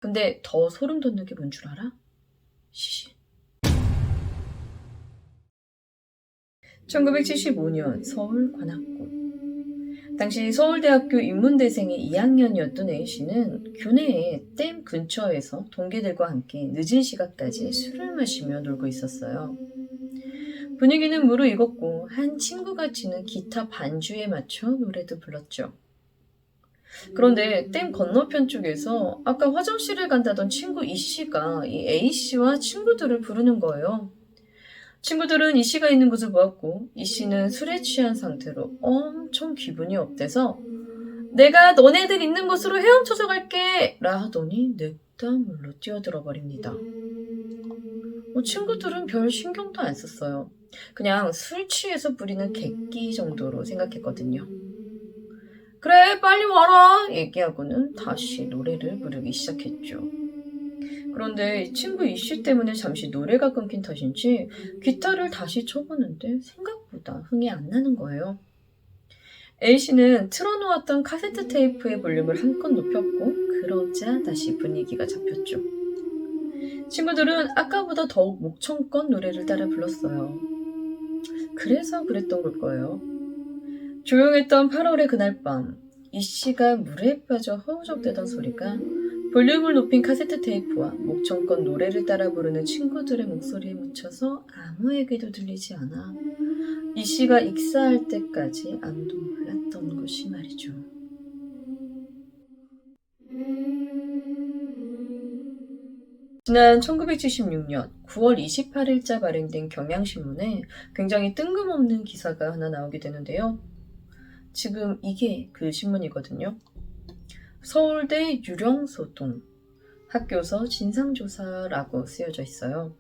근데 더 소름 돋는 게 뭔 줄 알아? 시신. 1975년 서울 관악구. 당시 서울대학교 인문대생의 2학년이었던 A씨는 교내에 댐 근처에서 동기들과 함께 늦은 시간까지 술을 마시며 놀고 있었어요. 분위기는 무르익었고 한 친구가 치는 기타 반주에 맞춰 노래도 불렀죠. 그런데 댐 건너편 쪽에서 아까 화장실을 간다던 친구 E씨가 이 A씨와 친구들을 부르는 거예요. 친구들은 E씨가 있는 것을 보았고 E씨는 술에 취한 상태로 엄청 기분이 업돼서 내가 너네들 있는 곳으로 헤엄쳐서 갈게 라 하더니 냇다물로 뛰어들어 버립니다. 친구들은 별 신경도 안 썼어요. 그냥 술 취해서 부리는 객기 정도로 생각했거든요. 그래 빨리 와라 얘기하고는 다시 노래를 부르기 시작했죠. 그런데 이 친구 이씨 때문에 잠시 노래가 끊긴 탓인지 기타를 다시 쳐보는데 생각보다 흥이 안 나는 거예요. A씨는 틀어놓았던 카세트 테이프의 볼륨을 한껏 높였고 그러자 다시 분위기가 잡혔죠. 친구들은 아까보다 더욱 목청껏 노래를 따라 불렀어요. 그래서 그랬던 걸 거예요. 조용했던 8월의 그날 밤, E씨가 물에 빠져 허우적대던 소리가 볼륨을 높인 카세트 테이프와 목청껏 노래를 따라 부르는 친구들의 목소리에 묻혀서 아무에게도 들리지 않아 E씨가 익사할 때까지 아무도 몰랐던 것이 말이죠. 지난 1976년 9월 28일자 발행된 경향신문에 굉장히 뜬금없는 기사가 하나 나오게 되는데요. 지금 이게 그 신문이거든요. 서울대 유령소동, 학교서 진상조사라고 쓰여져 있어요.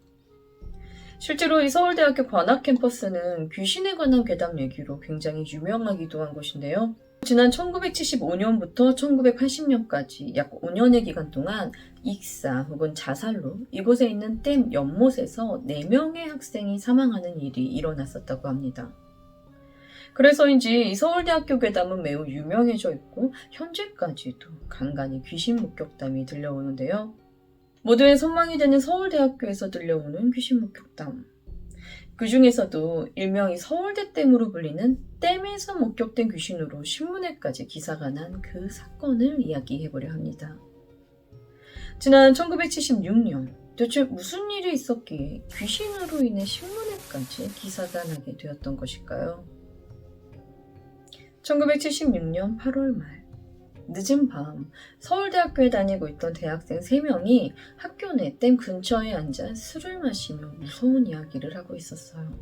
실제로 이 서울대학교 관악 캠퍼스는 귀신에 관한 괴담 얘기로 굉장히 유명하기도 한 곳인데요. 지난 1975년부터 1980년까지 약 5년의 기간 동안 익사 혹은 자살로 이곳에 있는 댐 연못에서 4명의 학생이 사망하는 일이 일어났었다고 합니다. 그래서인지 서울대학교 괴담은 매우 유명해져 있고 현재까지도 간간히 귀신 목격담이 들려오는데요. 모두의 선망이 되는 서울대학교에서 들려오는 귀신 목격담. 그 중에서도 일명이 서울대댐으로 불리는 댐에서 목격된 귀신으로 신문에까지 기사가 난 그 사건을 이야기해보려 합니다. 지난 1976년 대체 무슨 일이 있었기에 귀신으로 인해 신문에까지 기사가 나게 되었던 것일까요? 1976년 8월 말 늦은 밤 서울대학교에 다니고 있던 대학생 3명이 학교 내 댐 근처에 앉아 술을 마시며 무서운 이야기를 하고 있었어요.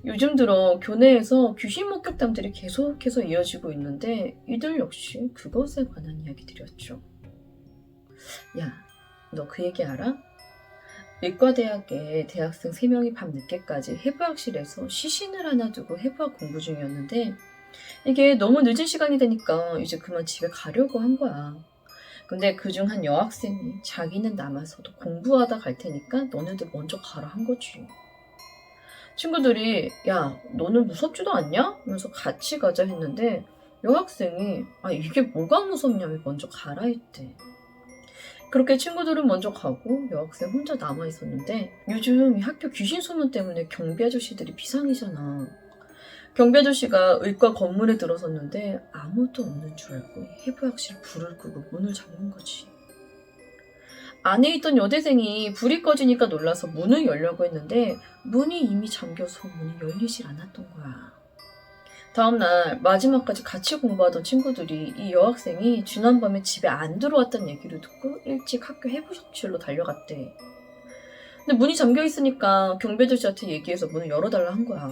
요즘 들어 교내에서 귀신 목격담들이 계속해서 이어지고 있는데 이들 역시 그것에 관한 이야기들이었죠. 야, 너 그 얘기 알아? 의과대학에 대학생 3명이 밤늦게까지 해부학실에서 시신을 하나 두고 해부학 공부 중이었는데 이게 너무 늦은 시간이 되니까 이제 그만 집에 가려고 한 거야. 근데 그중 한 여학생이 자기는 남아서도 공부하다 갈 테니까 너네들 먼저 가라 한 거지. 친구들이 야 너는 무섭지도 않냐? 하면서 같이 가자 했는데 여학생이 이게 뭐가 무섭냐며 먼저 가라 했대. 그렇게 친구들은 먼저 가고 여학생 혼자 남아있었는데 요즘 이 학교 귀신 소문 때문에 경비 아저씨들이 비상이잖아. 경비 아저씨가 의과 건물에 들어섰는데 아무도 없는 줄 알고 해부학실 불을 끄고 문을 잠근 거지. 안에 있던 여대생이 불이 꺼지니까 놀라서 문을 열려고 했는데 문이 이미 잠겨서 문이 열리질 않았던 거야. 다음날 마지막까지 같이 공부하던 친구들이 이 여학생이 지난밤에 집에 안 들어왔다는 얘기를 듣고 일찍 학교 해부실로 달려갔대. 근데 문이 잠겨있으니까 경비 아저씨한테 얘기해서 문을 열어달라 한 거야.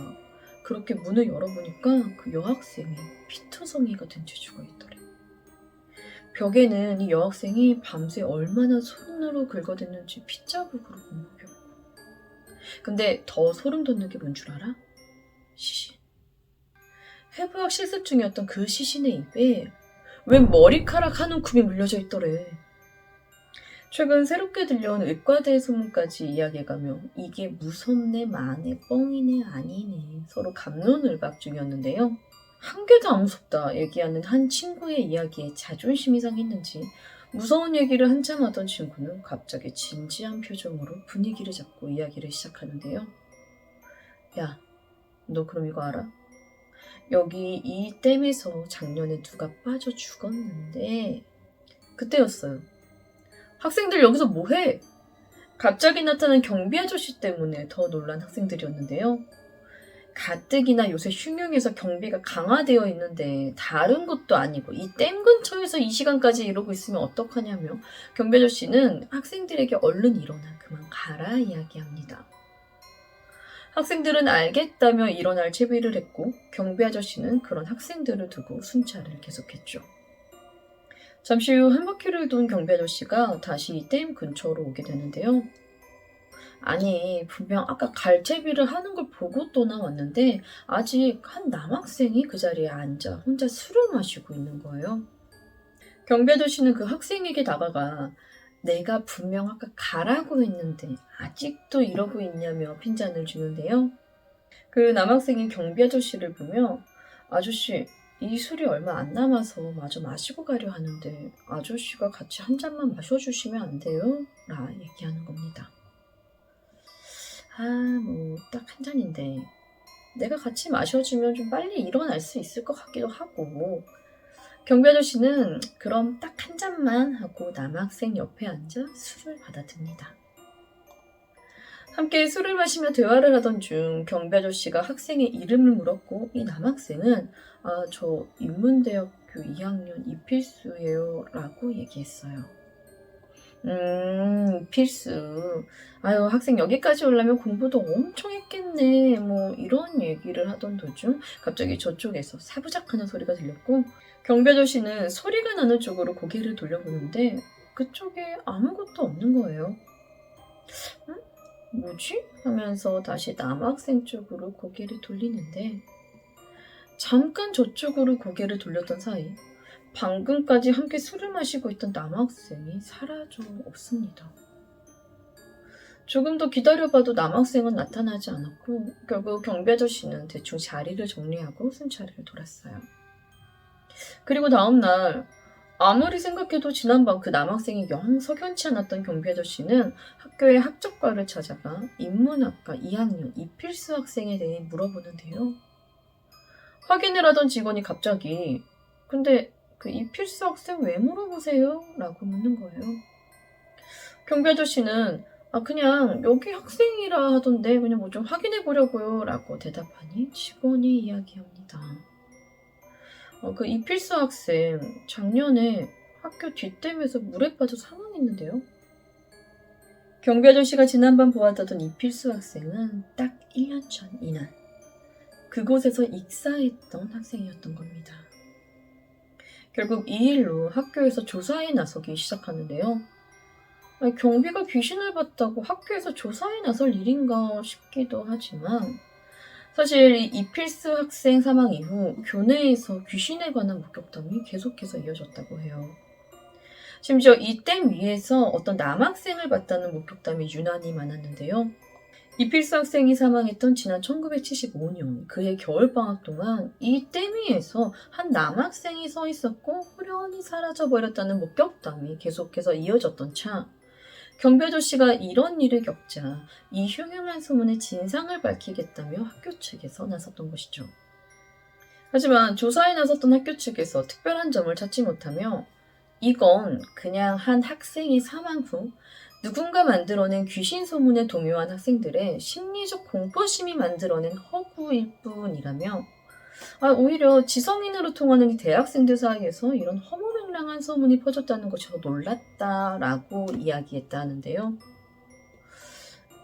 그렇게 문을 열어보니까 그 여학생이 피투성이가 된 채 죽어있더래. 벽에는 이 여학생이 밤새 얼마나 손으로 긁어댔는지 핏자국으로 목욕했고. 근데 더 소름 돋는 게 뭔 줄 알아? 시신. 해부학 실습 중이었던 그 시신의 입에 웬 머리카락 한 움큼이 물려져 있더래. 최근 새롭게 들려온 의과대 소문까지 이야기해가며 이게 무섭네 마네 뻥이네 아니네 서로 갑론을박 중이었는데요. 한 개도 안 무섭다 얘기하는 한 친구의 이야기에 자존심이 상했는지 무서운 얘기를 한참 하던 친구는 갑자기 진지한 표정으로 분위기를 잡고 이야기를 시작하는데요. 야, 너 그럼 이거 알아? 여기 이 댐에서 작년에 누가 빠져 죽었는데 그때였어요. 학생들 여기서 뭐해? 갑자기 나타난 경비 아저씨 때문에 더 놀란 학생들이었는데요. 가뜩이나 요새 흉흉해서 경비가 강화되어 있는데 다른 곳도 아니고 이 댐 근처에서 이 시간까지 이러고 있으면 어떡하냐며 경비 아저씨는 학생들에게 얼른 일어나 그만 가라 이야기합니다. 학생들은 알겠다며 일어날 채비를 했고 경비 아저씨는 그런 학생들을 두고 순찰을 계속했죠. 잠시 후 한 바퀴를 돈 경비 아저씨가 다시 이 댐 근처로 오게 되는데요. 아니, 분명 아까 갈채비를 하는 걸 보고 떠나왔는데 아직 한 남학생이 그 자리에 앉아 혼자 술을 마시고 있는 거예요. 경비 아저씨는 그 학생에게 다가가 내가 분명 아까 가라고 했는데 아직도 이러고 있냐며 핀잔을 주는데요. 그 남학생이 경비 아저씨를 보며 아저씨, 이 술이 얼마 안 남아서 마저 마시고 가려 하는데 아저씨가 같이 한 잔만 마셔주시면 안 돼요? 라 얘기하는 겁니다. 뭐 딱 한 잔인데 내가 같이 마셔주면 좀 빨리 일어날 수 있을 것 같기도 하고 경비 아저씨는 그럼 딱 한 잔만 하고 남학생 옆에 앉아 술을 받아듭니다. 함께 술을 마시며 대화를 하던 중 경비 아저씨가 학생의 이름을 물었고 이 남학생은 저 인문대학교 2학년 이필수예요 라고 얘기했어요. 필수. 아유, 학생 여기까지 오려면 공부도 엄청 했겠네. 뭐 이런 얘기를 하던 도중 갑자기 저쪽에서 사부작하는 소리가 들렸고 경비 아저씨는 소리가 나는 쪽으로 고개를 돌려보는데 그쪽에 아무것도 없는 거예요. 뭐지? 하면서 다시 남학생 쪽으로 고개를 돌리는데 잠깐 저쪽으로 고개를 돌렸던 사이 방금까지 함께 술을 마시고 있던 남학생이 사라져 없습니다. 조금 더 기다려봐도 남학생은 나타나지 않았고 결국 경비 아저씨는 대충 자리를 정리하고 순찰을 돌았어요. 그리고 다음날 아무리 생각해도 지난밤 그 남학생이 영 석연치 않았던 경비 아저씨는 학교의 학적과를 찾아가 인문학과 2학년 이필수 학생에 대해 물어보는데요. 확인을 하던 직원이 갑자기 근데 그 이필수 학생 왜 물어보세요? 라고 묻는 거예요. 경비 아저씨는 그냥 여기 학생이라 하던데 그냥 뭐 좀 확인해 보려고요 라고 대답하니 직원이 이야기합니다. 그 이필수 학생 작년에 학교 뒷댐에서 물에 빠져 사망했는데요. 경비 아저씨가 지난밤 보았다던 이필수 학생은 딱 1년 전 이날 그곳에서 익사했던 학생이었던 겁니다. 결국 이 일로 학교에서 조사에 나서기 시작하는데요. 경비가 귀신을 봤다고 학교에서 조사에 나설 일인가 싶기도 하지만 사실 이필스 학생 사망 이후 교내에서 귀신에 관한 목격담이 계속해서 이어졌다고 해요. 심지어 이 댐 위에서 어떤 남학생을 봤다는 목격담이 유난히 많았는데요. 이필스 학생이 사망했던 지난 1975년 그해 겨울방학 동안 이 댐 위에서 한 남학생이 서 있었고 후련히 사라져버렸다는 목격담이 계속해서 이어졌던 차 경비 아저씨가 이런 일을 겪자 이 흉흉한 소문의 진상을 밝히겠다며 학교 측에서 나섰던 것이죠. 하지만 조사에 나섰던 학교 측에서 특별한 점을 찾지 못하며 이건 그냥 한 학생이 사망 후 누군가 만들어낸 귀신 소문에 동요한 학생들의 심리적 공포심이 만들어낸 허구일 뿐이라며 오히려 지성인으로 통하는 이 대학생들 사이에서 이런 허무맹랑한 소문이 퍼졌다는 것이 더 놀랐다라고 이야기했다는데요.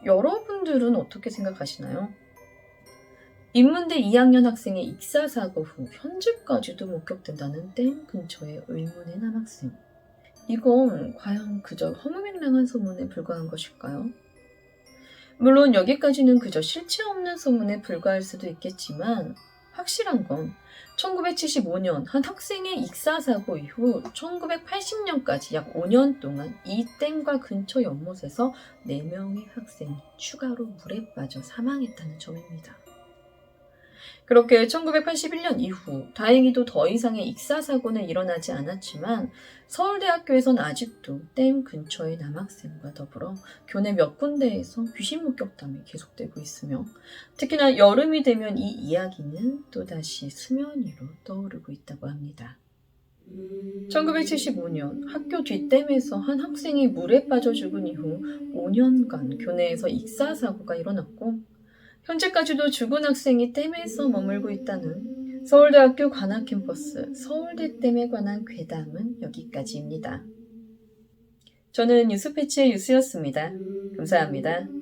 여러분들은 어떻게 생각하시나요? 인문대 2학년 학생의 익사사고 후 현재까지도 목격된다는 댐 근처의 의문의 남학생. 이건 과연 그저 허무맹랑한 소문에 불과한 것일까요? 물론 여기까지는 그저 실체 없는 소문에 불과할 수도 있겠지만 확실한 건 1975년 한 학생의 익사사고 이후 1980년까지 약 5년 동안 이 댐과 근처 연못에서 4명의 학생이 추가로 물에 빠져 사망했다는 점입니다. 그렇게 1981년 이후 다행히도 더 이상의 익사 사고는 일어나지 않았지만 서울대학교에선 아직도 댐 근처의 남학생과 더불어 교내 몇 군데에서 귀신 목격담이 계속되고 있으며 특히나 여름이 되면 이 이야기는 또다시 수면 위로 떠오르고 있다고 합니다. 1975년 학교 뒷댐에서 한 학생이 물에 빠져 죽은 이후 5년간 교내에서 익사 사고가 일어났고 현재까지도 죽은 학생이 댐에서 머물고 있다는 서울대학교 관악 캠퍼스 서울대댐에 관한 괴담은 여기까지입니다. 저는 뉴스패치의 유수였습니다. 감사합니다.